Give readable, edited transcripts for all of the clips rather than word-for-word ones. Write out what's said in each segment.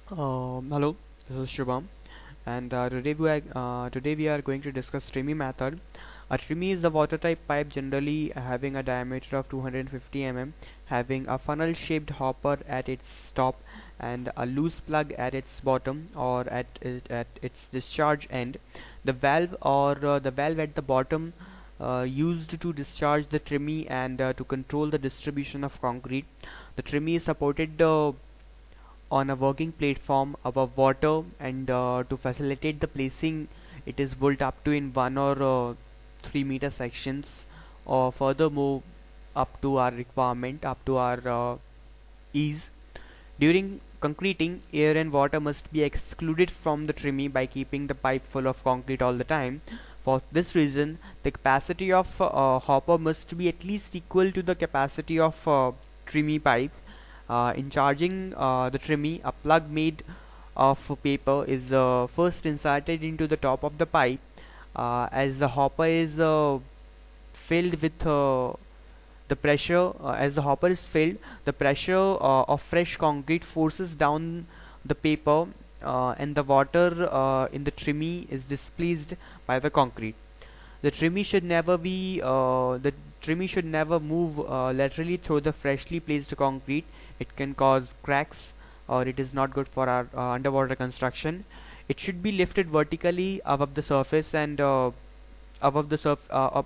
Hello, this is Shubham, and today we are going to discuss Tremie method. A Tremie is a watertight pipe generally having a diameter of 250 mm, having a funnel-shaped hopper at its top and a loose plug at its bottom or at its discharge end. The valve at the bottom used to discharge the Tremie and to control the distribution of concrete. The Tremie is supported on a working platform above water, and to facilitate the placing it is built up to in 1 or 3 meter sections, or furthermore up to our requirement, up to our ease. During concreting, air and water must be excluded from the Tremie by keeping the pipe full of concrete all the time. For this reason, the capacity of hopper must be at least equal to the capacity of Tremie pipe. In charging the Tremie, a plug made of paper is first inserted into the top of the pipe. As the hopper is filled with the pressure as the hopper is filled, the pressure of fresh concrete forces down the paper, and the water in the Tremie is displaced by the concrete. The Tremie should never move laterally through the freshly placed concrete. It can cause cracks, or it is not good for our underwater construction. It should be lifted vertically above the surface and above the surf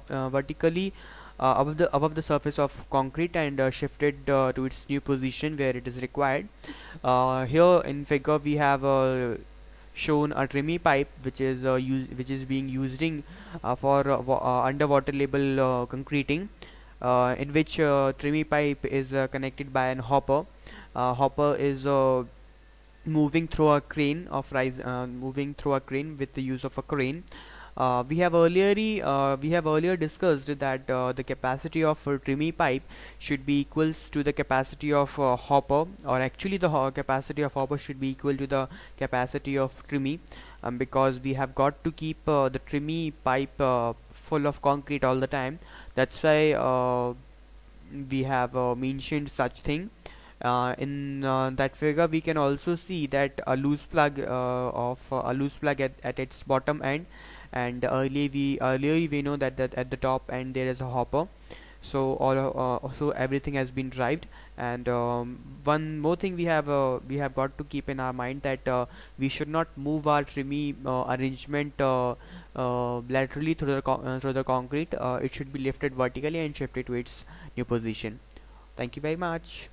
vertically above the surface of concrete, and shifted to its new position where it is required. Here in figure we have shown a Tremie pipe which is being used for underwater level concreting, in which Tremie pipe is connected by an hopper. Hopper is moving through a crane with the use of a crane. We have earlier discussed that the capacity of Tremie pipe should be equals to the capacity of hopper, or actually the capacity of hopper should be equal to the capacity of Tremie, because we have got to keep the Tremie pipe full of concrete all the time. That's why we have mentioned such thing. In that figure we can also see that a loose plug at its bottom end, and earlier we know that at the top end there is a hopper. So everything has been derived. And one more thing we have got to keep in our mind, that we should not move our Tremie arrangement laterally through the concrete. It should be lifted vertically and shifted to its new position. Thank you very much.